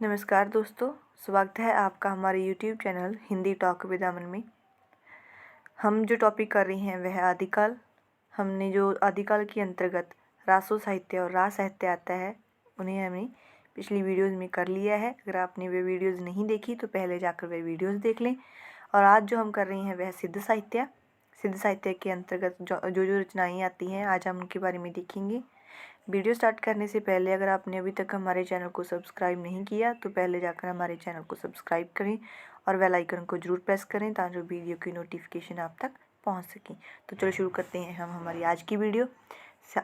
नमस्कार दोस्तों, स्वागत है आपका हमारे YouTube channel Hindi talk with Aman में। हम जो टॉपिक कर रहे हैं वह आदिकाल। हमने जो आदिकाल के अंतर्गत रासो साहित्य और रास साहित्य आता है उन्हें हमने पिछली वीडियोज़ में कर लिया है। अगर आपने वे वीडियोज़ नहीं देखी तो पहले जाकर वे वीडियोज़ देख लें। और आज जो हम कर रहे हैं वह सिद्ध साहित्य। सिद्ध साहित्य के अंतर्गत जो रचनाएँ आती हैं आज हम उनके बारे में देखेंगे। वीडियो स्टार्ट करने से पहले अगर आपने अभी तक हमारे चैनल को सब्सक्राइब नहीं किया तो पहले जाकर हमारे चैनल को सब्सक्राइब करें और बेल आइकन को जरूर प्रेस करें ताकि वीडियो की नोटिफिकेशन आप तक पहुंच सके। तो चलो शुरू करते हैं हम हमारी आज की वीडियो।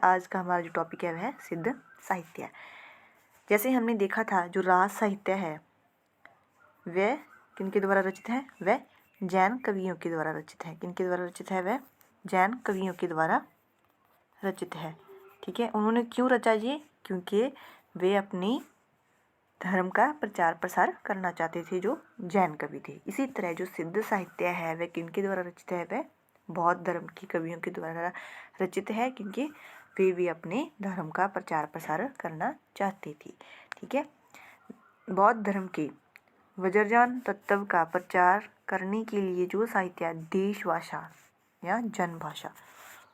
आज का हमारा जो टॉपिक है वह है सिद्ध साहित्य। जैसे हमने देखा था जो रास साहित्य है वह किनके द्वारा रचित है, वह जैन कवियों के द्वारा रचित है। किनके द्वारा रचित है, वह जैन कवियों के द्वारा रचित है। ठीक है, उन्होंने क्यों रचा ये, क्योंकि वे अपनी धर्म का प्रचार प्रसार करना चाहते थे, जो जैन कवि थे। इसी तरह जो सिद्ध साहित्य है वह किनके द्वारा रचित है, वह बौद्ध धर्म की कवियों के द्वारा रचित है, क्योंकि वे भी अपने धर्म का प्रचार प्रसार करना चाहते थे। ठीक है, बौद्ध धर्म के वज्रयान तत्व का प्रचार करने के लिए जो साहित्य देश भाषा या जन भाषा,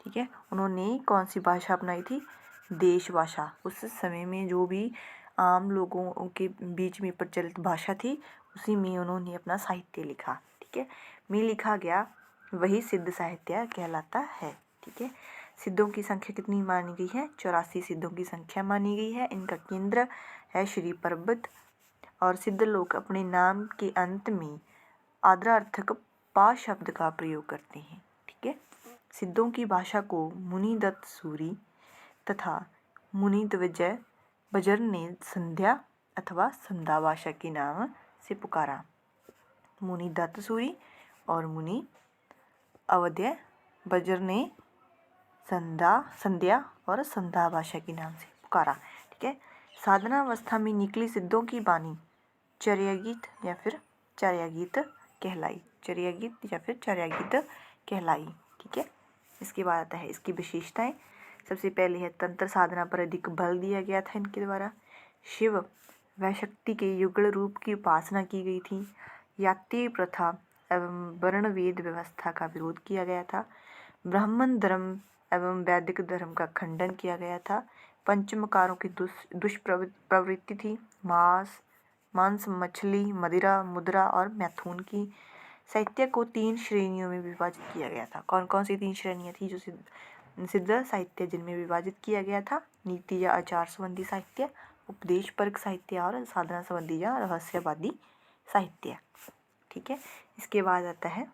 ठीक है, उन्होंने कौन सी भाषा अपनाई थी, देश भाषा। उस समय में जो भी आम लोगों के बीच में प्रचलित भाषा थी उसी में उन्होंने अपना साहित्य लिखा। ठीक है, में लिखा गया वही सिद्ध साहित्य कहलाता है। ठीक है, सिद्धों की संख्या कितनी मानी गई है, 84 सिद्धों की संख्या मानी गई है। इनका केंद्र है श्री पर्वत। और सिद्ध लोग अपने नाम के अंत में आदरार्थक पा शब्द का प्रयोग करते हैं। ठीक है, सिद्धों की भाषा को मुनिदत्त सूरी तथा मुनिध्वज बजर ने संध्या अथवा संध्या भाषा के नाम से पुकारा। मुनिदत्त सूरी और मुनि अवध्य बजर ने संध्या और संध्या भाषा के नाम से पुकारा। ठीक है, साधनावस्था में निकली सिद्धों की वाणी चर्यागीत या फिर चर्यागीत कहलाई। चर्यागीत या फिर चर्यागीत कहलाई। ठीक है, इसके बाद आता है इसकी विशेषताएं। सबसे पहले है तंत्र साधना पर अधिक बल दिया गया था इनके द्वारा। शिव व शक्ति के युगल रूप की उपासना की गई थी। याति प्रथा एवं वर्ण वेद व्यवस्था का विरोध किया गया था। ब्राह्मण धर्म एवं वैदिक धर्म का खंडन किया गया था। पंचमकारों की दुष्प्रवृत्ति थी। मांस, मछली, मदिरा, मुद्रा और मैथुन की। साहित्य को 3 श्रेणियों में विभाजित किया गया था। कौन कौन सी 3 श्रेणियाँ थी जो सिद्ध साहित्य जिनमें विभाजित किया गया था? नीति या आचार संबंधी साहित्य, उपदेशपरक साहित्य और साधना संबंधी या रहस्यवादी साहित्य। ठीक है, इसके बाद आता है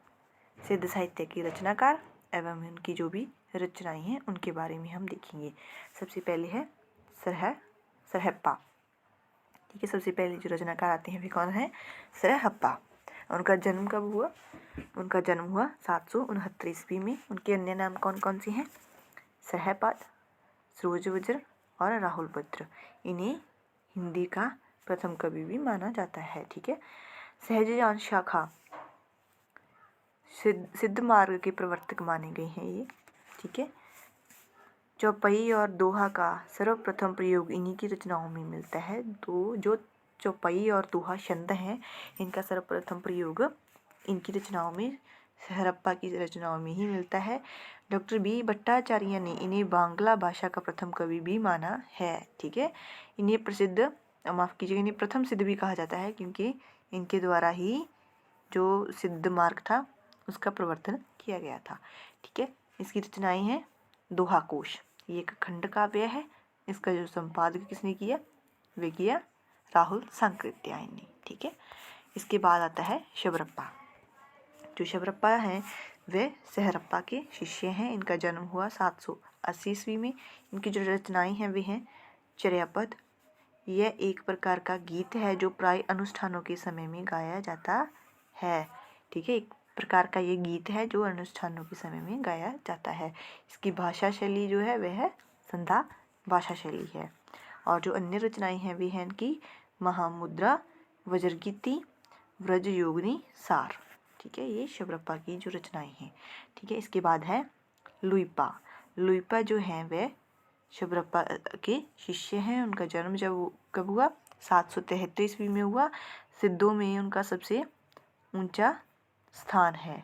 सिद्ध साहित्य की रचनाकार एवं उनकी जो भी रचनाएं हैं उनके बारे में हम देखेंगे। सबसे पहले है सरहप्पा। ठीक है, सबसे पहले जो रचनाकार आते हैं वे कौन है? सरहप्पा। उनका जन्म कब हुआ? उनका जन्म हुआ 769 ईस्वी में। उनके अन्य नाम कौन कौन से हैं? सहपाद, सूरजवज्र और राहुल भद्र। इन्हें हिंदी का प्रथम कवि भी माना जाता है। ठीक है, सहजयान शाखा सिद्ध मार्ग के प्रवर्तक माने गए हैं ये। ठीक है, चौपाई और दोहा का सर्वप्रथम प्रयोग इन्हीं की रचनाओं में मिलता है। तो जो चौपाई और दोहा छंद हैं इनका सर्वप्रथम प्रयोग इनकी रचनाओं में, हड़प्पा की रचनाओं में ही मिलता है। डॉक्टर बी भट्टाचार्य ने इन्हें बांग्ला भाषा का प्रथम कवि भी माना है। ठीक है, इन्हें इन्हें प्रथम सिद्ध भी कहा जाता है क्योंकि इनके द्वारा ही जो सिद्ध मार्ग था उसका प्रवर्तन किया गया था। ठीक है, इसकी रचनाएं हैं दोहा कोश, ये एक खंड काव्य है। इसका जो संपादक किसने किया? वे किया राहुल सांकृत्यायन ने। ठीक है, इसके बाद आता है शबरप्पा। जो शबरप्पा हैं वे सहरप्पा के शिष्य हैं। इनका जन्म हुआ 780 ईस्वी में। इनकी जो रचनाएं हैं वे हैं चर्यापद। यह एक प्रकार का गीत है जो प्राय अनुष्ठानों के समय में गाया जाता है। ठीक है, एक प्रकार का ये गीत है जो अनुष्ठानों के समय में गाया जाता है। इसकी भाषा शैली जो है वह है संध्या भाषा शैली है। और जो अन्य रचनाएं हैं वे हैं इनकी महामुद्रा, वज्रगीति, व्रजयोगिनी, सार। ठीक है, ये शबरप्पा की जो रचनाएं हैं। ठीक है, इसके बाद है लुइपा। लुइपा जो हैं वे शबरप्पा के शिष्य हैं। उनका जन्म कब हुआ? 773 ईस्वी में हुआ। सिद्धों में उनका सबसे ऊंचा स्थान है।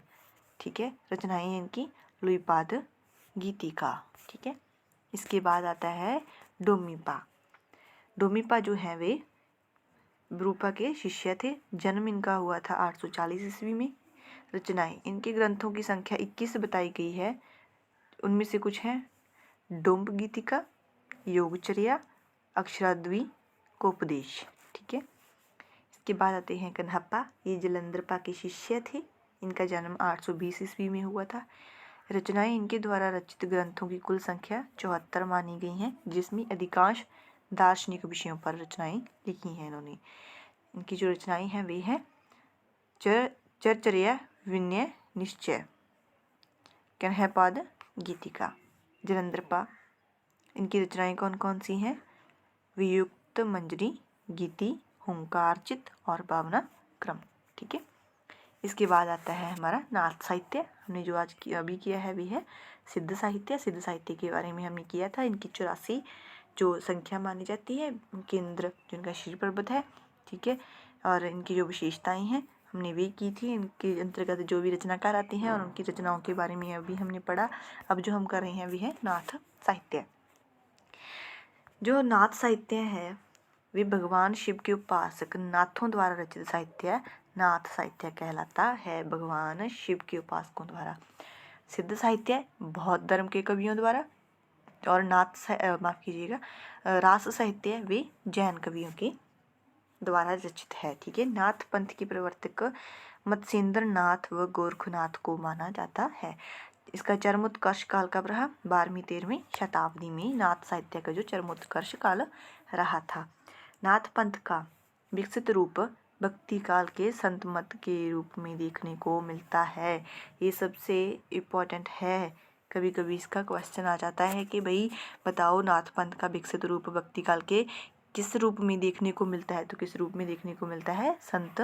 ठीक है, रचनाएं हैं इनकी लुईपाद गीतिका। ठीक है, इसके बाद आता है डोमिपा। डोमिपा जो है वे विरूपा के शिष्य थे। जन्म इनका हुआ था 840 ईस्वी में। रचनाएं, इनके ग्रंथों की संख्या 21 बताई गई है। उनमें से कुछ हैं डोम्ब गीतिका, योगचर्या, अक्षराद्वी, कोपदेश। ठीक है, इसके बाद आते हैं कन्हप्पा। ये जलंधरपा के शिष्य थे। इनका जन्म 820 ईस्वी में हुआ था। रचनाएं, इनके द्वारा रचित ग्रंथों की कुल संख्या 74 मानी गई हैं, जिसमें अधिकांश दार्शनिक विषयों पर रचनाएं लिखी हैं इन्होंने। इनकी जो रचनाएं हैं वे हैं चरचर्या, विनय, निश्चय, कन्हपाद गीतिका, जलंधरपा। इनकी रचनाएं कौन कौन सी हैं? वियुक्त मंजरी, गीति, हुंकारचित और भावना क्रम। ठीक है, इसके बाद आता है हमारा नाथ साहित्य। हमने जो आज अभी किया है वे है सिद्ध साहित्य। सिद्ध साहित्य के बारे में हमने किया था। इनकी 84 जो संख्या मानी जाती है, केंद्र जिनका श्री पर्वत है। ठीक है, और इनकी जो विशेषताएं हैं हमने वे की थी। इनके अंतर्गत जो भी रचनाकार आते हैं और उनकी रचनाओं के बारे में अभी हमने पढ़ा। अब जो हम कर रहे हैं वे है नाथ साहित्य। जो नाथ साहित्य है वे भगवान शिव के उपासक नाथों द्वारा रचित साहित्य नाथ साहित्य कहलाता है, भगवान शिव के उपासकों द्वारा। सिद्ध साहित्य बौद्ध धर्म के कवियों द्वारा, और माफ कीजिएगा, रास साहित्य वे जैन कवियों के द्वारा रचित है। ठीक है, नाथ पंथ के प्रवर्तक मत्स्येंद्र नाथ व गोरखनाथ को माना जाता है। इसका चरमोत्कर्ष काल कब रहा? 12वीं-13वीं शताब्दी में नाथ साहित्य का जो चरमोत्कर्ष काल रहा था। नाथ पंथ का विकसित रूप भक्ति काल के संत मत के रूप में देखने को मिलता है। ये सबसे इम्पोर्टेंट है। कभी कभी इसका क्वेश्चन आ जाता है कि भाई बताओ नाथ पंथ का विकसित रूप भक्ति काल के किस रूप में देखने को मिलता है? तो किस रूप में देखने को मिलता है? संत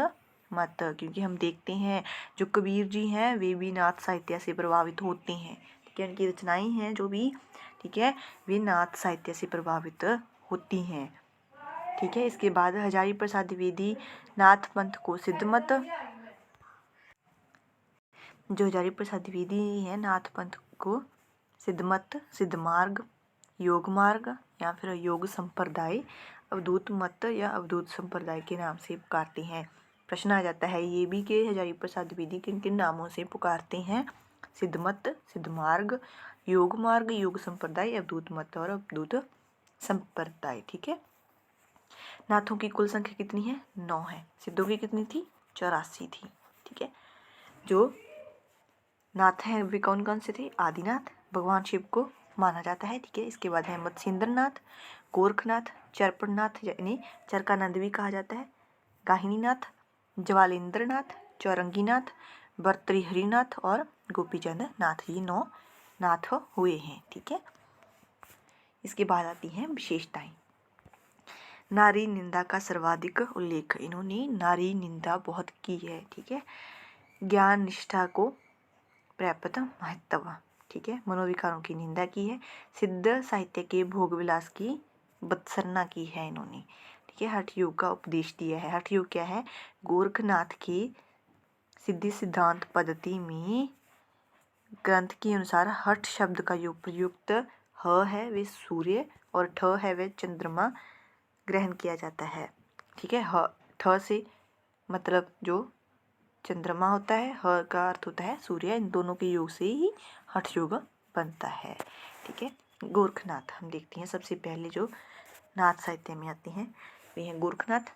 मत। क्योंकि हम देखते हैं जो कबीर जी हैं वे भी नाथ साहित्य से प्रभावित होते हैं। ठीक है, उनकी रचनाएं हैं जो भी, ठीक है, वे नाथ साहित्य से प्रभावित होती हैं। ठीक है, इसके बाद हजारी प्रसाद द्विवेदी नाथ पंथ को सिद्ध मत, जो हजारी प्रसाद द्विवेदी है नाथ पंथ को सिद्ध मत, सिद्ध मार्ग, योग मार्ग या फिर योग संप्रदाय, अवधूत मत या अवधूत संप्रदाय के नाम से पुकारते हैं। प्रश्न आ जाता है ये भी कि हजारी प्रसाद द्विवेदी किन किन नामों से पुकारते हैं? सिद्ध मत, सिद्ध मार्ग, योग संप्रदाय, अवधूत मत और अवधूत संप्रदाय। ठीक है, नाथों की कुल संख्या कितनी है? 9 है। सिद्धों की कितनी थी? 84 थी। ठीक है, जो नाथ हैं वे कौन कौन से थे? आदिनाथ, भगवान शिव को माना जाता है। ठीक है, इसके बाद है मत्स्येंद्र नाथ, गोरखनाथ, चरपड़नाथ यानी चरकानंद भी कहा जाता है, गाहिनीनाथ, ज्वालेंद्र नाथ, चौरंगीनाथ, भर्तृहरिनाथ और गोपीचंद नाथ। ये 9 नाथ हुए हैं। ठीक है, इसके बाद आती हैं विशेषताएं। नारी निंदा का सर्वाधिक उल्लेख, इन्होंने नारी निंदा बहुत की है। ठीक है, ज्ञान निष्ठा को प्राप्त महत्व, ठीक है, मनोविकारों की निंदा की है। सिद्ध साहित्य के भोग विलास की बत्सरना की है इन्होंने। ठीक है, हठ योग का उपदेश दिया है। हठ योग क्या है? गोरखनाथ की सिद्धि सिद्धांत पद्धति में ग्रंथ के अनुसार हठ शब्द का योग प्रयुक्त ह है वे सूर्य और ठ है वे चंद्रमा ग्रहण किया जाता है। ठीक है, ह ठ से मतलब जो चंद्रमा होता है, ह का अर्थ होता है सूर्य। इन दोनों के योग से ही हठ योग बनता है। ठीक है, गोरखनाथ हम देखते हैं सबसे पहले जो नाथ साहित्य में आते हैं वे हैं गोरखनाथ।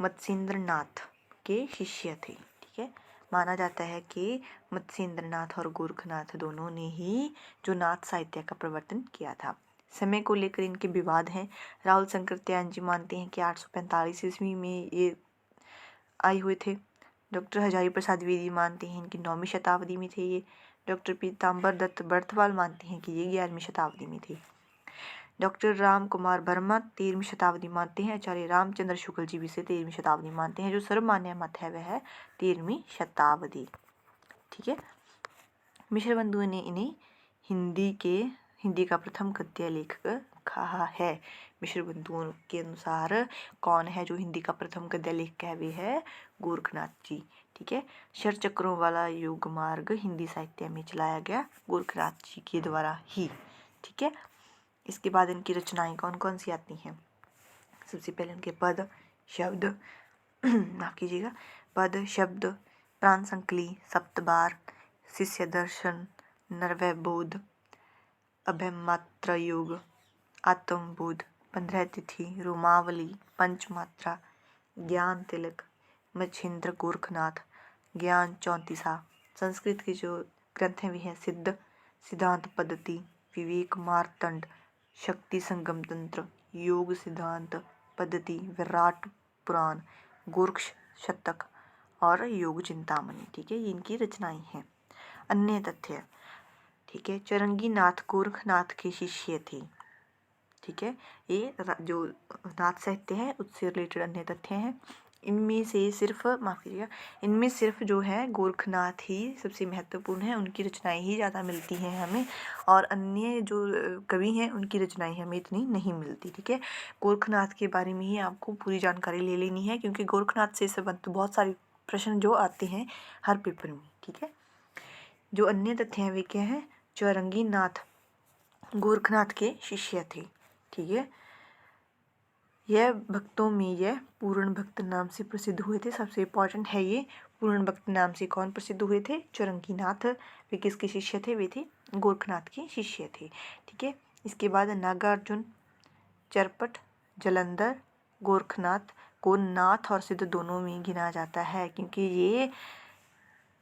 मत्स्येंद्र नाथ के शिष्य थे। ठीक है, माना जाता है कि मत्स्येंद्र नाथ और गोरखनाथ दोनों ने ही जो नाथ साहित्य का प्रवर्तन किया था। समय को लेकर इनके विवाद हैं। राहुल शंकर त्यान जी मानते हैं कि 845 ईस्वी में ये आए हुए थे। डॉक्टर हजारी प्रसाद द्विवेदी मानते हैं कि 9वीं शताब्दी में थे ये। डॉक्टर पीताम्बर दत्त बर्थवाल मानते हैं कि ये 11वीं शताब्दी में थे। डॉक्टर राम कुमार वर्मा 13वीं शताब्दी मानते हैं। आचार्य रामचंद्र शुक्ल जी भी से 13वीं शताब्दी मानते हैं। जो सर्वमान्य मत है वह है 13वीं शताब्दी। ठीक है, मिश्र बंधुओं ने इन्हें हिंदी का प्रथम गद्य लेखक रखा है। मिश्र बंधुओं के अनुसार कौन है जो हिंदी का प्रथम गद्य लेखक है? वे है गोरखनाथ जी। ठीक है, शर चक्रों वाला युग मार्ग हिंदी साहित्य में चलाया गया गोरखनाथ जी के द्वारा ही। ठीक है, इसके बाद इनकी रचनाएं कौन कौन सी आती हैं? सबसे पहले इनके पद, शब्द माफ कीजिएगा, पद, शब्द, प्राण संकली, सप्तबार, शिष्य दर्शन, नरवै बोध, अभयमात्र युग, आत्मबोध, 15 तिथि, रोमावली, पंचमात्रा, ज्ञान तिलक, मच्छिंद्र गोरखनाथ, ज्ञान 34। संस्कृत के जो ग्रंथ हैं वे हैं सिद्ध, सिद्धांत पद्धति, विवेक मार्तंड, शक्ति संगम तंत्र, योग सिद्धांत पद्धति, विराट पुराण, गोरख शतक और योग चिंतामणि। ठीक है, ये इनकी रचनाएं हैं। अन्य तथ्य, ठीक है, चरंगी नाथ गोरखनाथ के शिष्य थे। ठीक है, ये जो नाथ साहित्य है उससे रिलेटेड अन्य तथ्य हैं। इनमें से सिर्फ माफ कीजिएगा, इनमें सिर्फ जो है गोरखनाथ ही सबसे महत्वपूर्ण है, उनकी रचनाएं ही ज़्यादा मिलती हैं हमें, और अन्य जो कवि हैं उनकी रचनाएं हमें इतनी नहीं मिलती। ठीक है, गोरखनाथ के बारे में ही आपको पूरी जानकारी ले लेनी है, क्योंकि गोरखनाथ से संबंधित बहुत सारे प्रश्न जो आते हैं हर पेपर में। ठीक है, जो अन्य तथ्य हैं वे क्या हैं? चौरंगी नाथ गोरखनाथ के शिष्य थे। ठीक है, यह भक्तों में यह पूर्ण भक्त नाम से प्रसिद्ध हुए थे। सबसे इम्पोर्टेंट है ये, पूर्ण भक्त नाम से कौन प्रसिद्ध हुए थे? चौरंगी नाथ। वे किसके शिष्य थे? वे थे गोरखनाथ के शिष्य थे। ठीक है, इसके बाद नागार्जुन, चरपट, जलंधर, गोरखनाथ को नाथ और सिद्ध दोनों में गिना जाता है, क्योंकि ये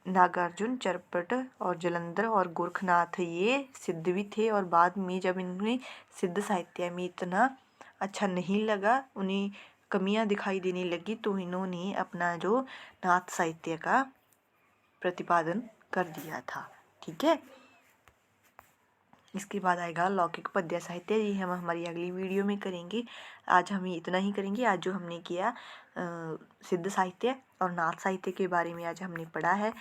नागार्जुन, चरपट और जलंधर और गोरखनाथ ये सिद्ध भी थे, और बाद में जब इन्हें सिद्ध साहित्य में इतना अच्छा नहीं लगा, उन्हें कमियां दिखाई देने लगी, तो इन्होंने अपना जो नाथ साहित्य का प्रतिपादन कर दिया था। ठीक है, इसके बाद आएगा लौकिक पद्य साहित्य। ये हम हमारी अगली वीडियो में करेंगे। आज हम इतना ही करेंगे। आज जो हमने किया सिद्ध साहित्य और नाथ साहित्य के बारे में आज हमने पढ़ा है।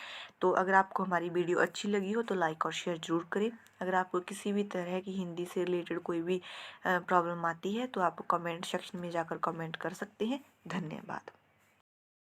तो अगर आपको हमारी वीडियो अच्छी लगी हो तो लाइक और शेयर ज़रूर करें। अगर आपको किसी भी तरह की हिंदी से रिलेटेड कोई भी प्रॉब्लम आती है तो आप कमेंट सेक्शन में जाकर कमेंट कर सकते हैं। धन्यवाद।